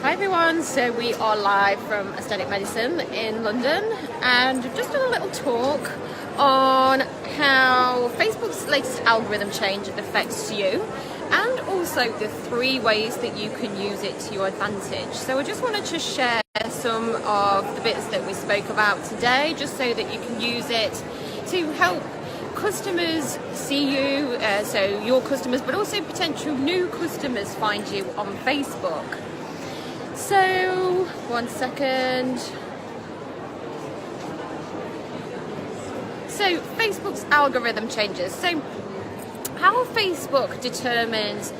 Hi everyone, so we are live from Aesthetic Medicine in London and we've just done a little talk on how Facebook's latest algorithm change affects you and also the 3 ways that you can use it to your advantage. So I just wanted to share some of the bits that we spoke about today just so that you can use it to help customers see you, so your customers, but also potential new customers find you on Facebook. So, one second. So, Facebook's algorithm changes. So, how Facebook determines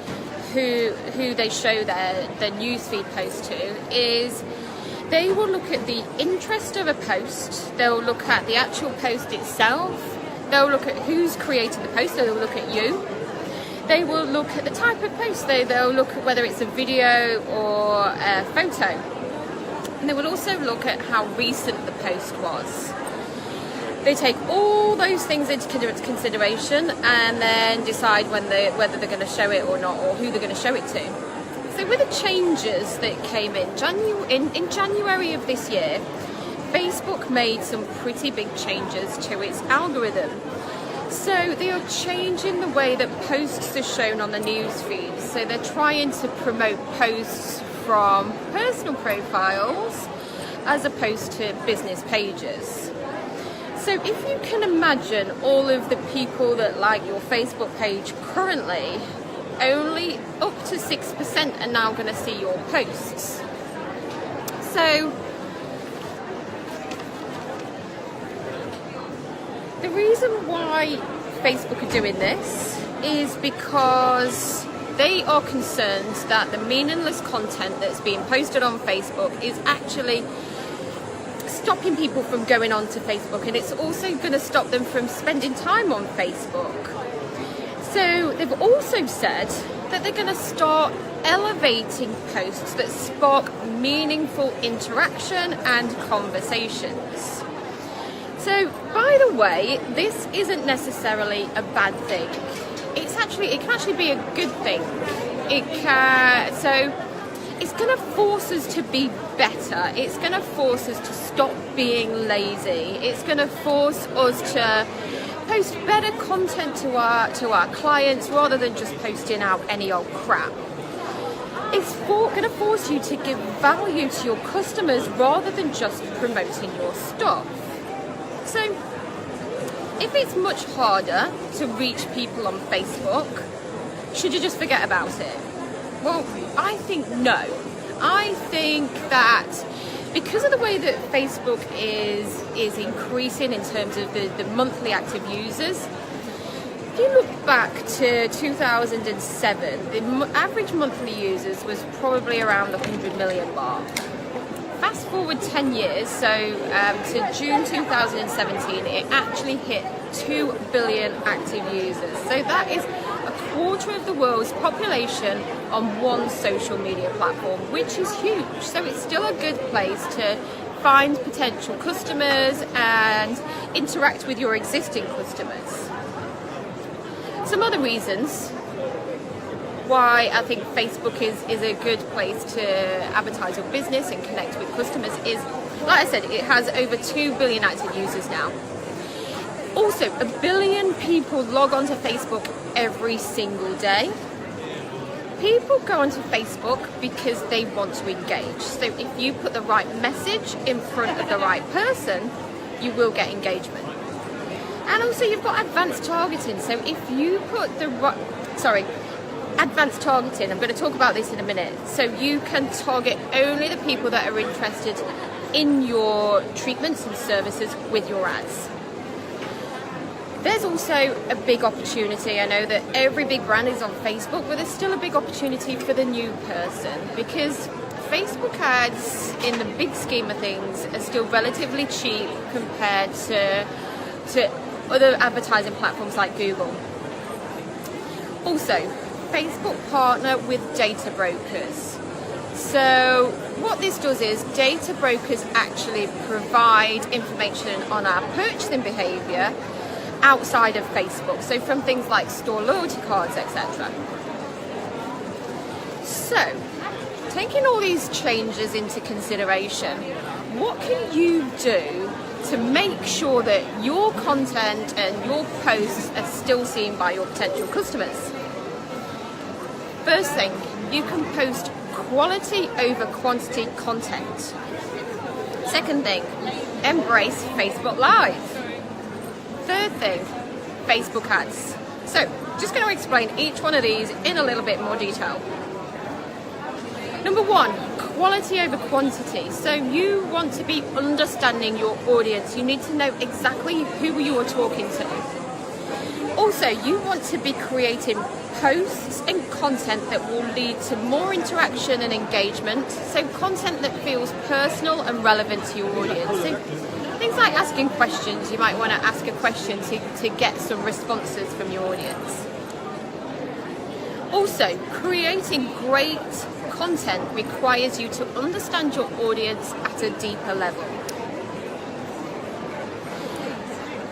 who they show their newsfeed post to is they will look at the interest of a post, they'll look at the actual post itself, they'll look at who's created the post, so they'll look at you. They will look at the type of post, they'll look at whether it's a video or a photo. And they will also look at how recent the post was. They take all those things into consideration and then decide whether they're going to show it or not, or who they're going to show it to. So with the changes that came in January of this year, Facebook made some pretty big changes to its algorithm. So they are changing the way that posts are shown on the news feed. So they're trying to promote posts from personal profiles as opposed to business pages. So if you can imagine all of the people that like your Facebook page currently, only up to 6% are now going to see your posts. So the reason why Facebook are doing this is because they are concerned that the meaningless content that's being posted on Facebook is actually stopping people from going on to Facebook, and it's also going to stop them from spending time on Facebook. So they've also said that they're going to start elevating posts that spark meaningful interaction and conversations. So, by the way, this isn't necessarily a bad thing. It can actually be a good thing. It's going to force us to be better. It's going to force us to stop being lazy. It's going to force us to post better content to our clients rather than just posting out any old crap. It's going to force you to give value to your customers rather than just promoting your stuff. So, if it's much harder to reach people on Facebook, should you just forget about it? Well, I think no. I think that because of the way that Facebook is increasing in terms of the monthly active users, if you look back to 2007, the average monthly users was probably around the 100 million mark. Fast forward 10 years, so to June 2017, it actually hit 2 billion active users. So that is a quarter of the world's population on one social media platform, which is huge. So it's still a good place to find potential customers and interact with your existing customers. Some other reasons why I think Facebook is a good place to advertise your business and connect with customers is, like I said, it has over 2 billion active users now. Also, 1 billion people log onto Facebook every single day. People go onto Facebook because they want to engage. So if you put the right message in front of the right person, you will get engagement. And also you've got advanced targeting. So if you put advanced targeting, I'm going to talk about this in a minute. So you can target only the people that are interested in your treatments and services with your ads. There's also a big opportunity. I know that every big brand is on Facebook, but there's still a big opportunity for the new person because Facebook ads, in the big scheme of things, are still relatively cheap compared to other advertising platforms like Google. Also, Facebook partner with data brokers. So what this does is data brokers actually provide information on our purchasing behavior outside of Facebook, so from things like store loyalty cards, etc. So, taking all these changes into consideration, what can you do to make sure that your content and your posts are still seen by your potential customers? First thing, you can post quality over quantity content. Second thing, embrace Facebook Live. Third thing, Facebook ads. So, just going to explain each one of these in a little bit more detail. Number one, quality over quantity. So you want to be understanding your audience. You need to know exactly who you are talking to. Also, you want to be creating posts and content that will lead to more interaction and engagement. So content that feels personal and relevant to your audience. So things like asking questions. You might want to ask a question to get some responses from your audience. Also, creating great content requires you to understand your audience at a deeper level.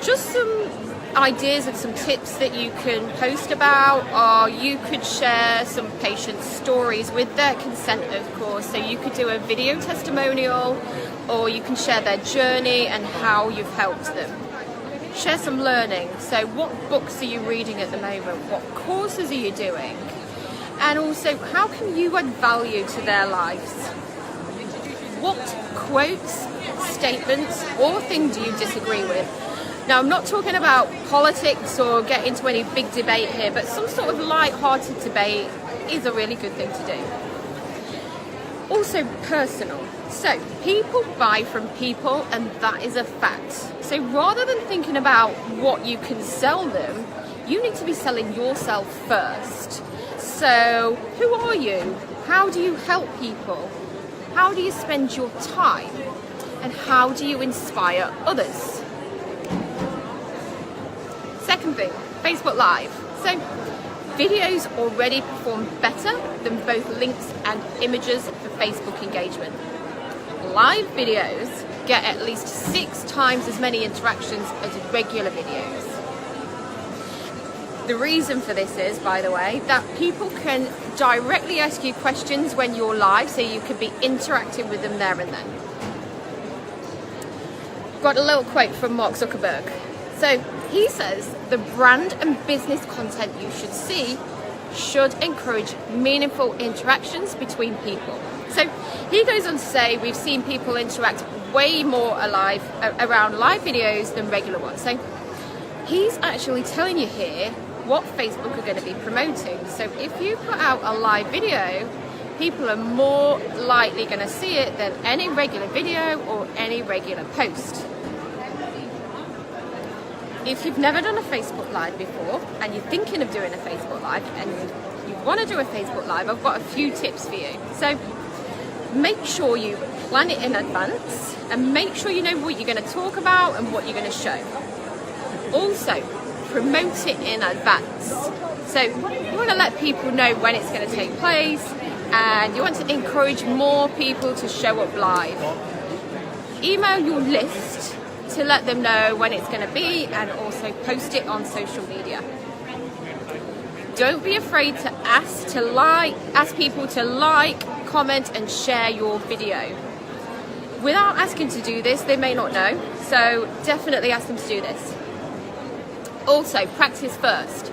Just some ideas and some tips that you can post about, or you could share some patients' stories with their consent, of course. So you could do a video testimonial, or you can share their journey and how you've helped them. Share some learning. So what books are you reading at the moment? What courses are you doing? And also, how can you add value to their lives? What quotes, statements, or things do you disagree with? Now, I'm not talking about politics or get into any big debate here, but some sort of light-hearted debate is a really good thing to do. Also, personal. So, people buy from people, and that is a fact. So, rather than thinking about what you can sell them, you need to be selling yourself first. So, who are you? How do you help people? How do you spend your time? And how do you inspire others? Second thing, Facebook Live. So, videos already perform better than both links and images for Facebook engagement. Live videos get at least 6 times as many interactions as regular videos. The reason for this is, by the way, that people can directly ask you questions when you're live, so you can be interacting with them there and then. Got a little quote from Mark Zuckerberg. So he says, the brand and business content you should see should encourage meaningful interactions between people. So he goes on to say, we've seen people interact way more around live videos than regular ones. So he's actually telling you here what Facebook are going to be promoting. So if you put out a live video, people are more likely going to see it than any regular video or any regular post. If you've never done a Facebook Live before and you're thinking of doing a Facebook Live and you want to do a Facebook Live, I've got a few tips for you. So make sure you plan it in advance and make sure you know what you're going to talk about and what you're going to show. Also, promote it in advance. So you want to let people know when it's going to take place, and you want to encourage more people to show up live. Email your list to let them know when it's going to be, and also post it on social media. Don't be afraid to ask people to like, comment and share your video. Without asking to do this, they may not know, so definitely ask them to do this. Also, practice first.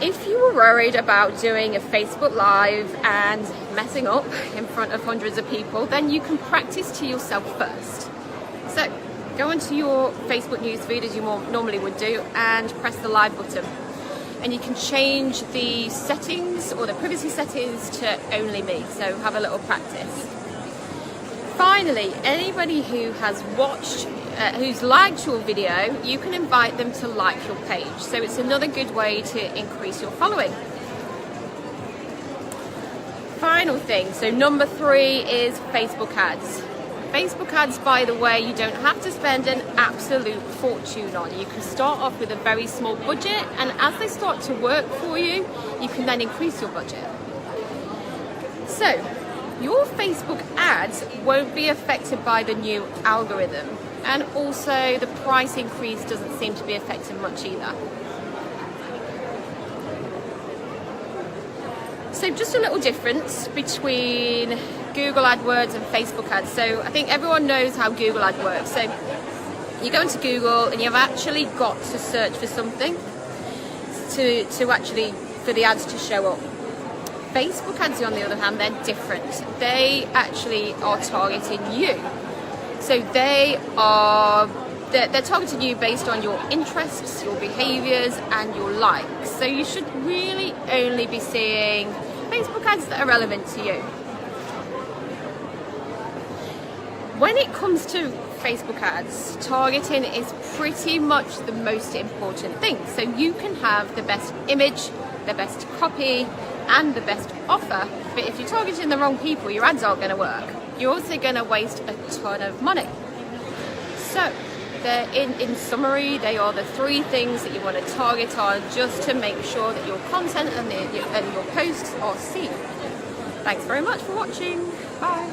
If you were worried about doing a Facebook Live and messing up in front of hundreds of people, then you can practice to yourself first. So, go into your Facebook newsfeed as you normally would do and press the live button. And you can change the settings or the privacy settings to only me, so have a little practice. Finally, anybody who has watched, who's liked your video, you can invite them to like your page. So it's another good way to increase your following. Final thing, so number 3 is Facebook ads. Facebook ads, by the way, you don't have to spend an absolute fortune on. You can start off with a very small budget, and as they start to work for you, you can then increase your budget. So, your Facebook ads won't be affected by the new algorithm, and also the price increase doesn't seem to be affected much either. So just a little difference between Google AdWords and Facebook ads. So I think everyone knows how Google Ad works. So you go into Google and you've actually got to search for something to actually, for the ads to show up. Facebook ads, on the other hand, they're different. They actually are targeting you. So they're targeting you based on your interests, your behaviors, and your likes. So you should really only be seeing Facebook ads that are relevant to you. When it comes to Facebook ads, targeting is pretty much the most important thing. So you can have the best image, the best copy, and the best offer, but if you're targeting the wrong people, your ads aren't going to work. You're also going to waste a ton of money. So in summary, they are the 3 things that you want to target on, just to make sure that your content and your posts are seen. Thanks very much for watching. Bye.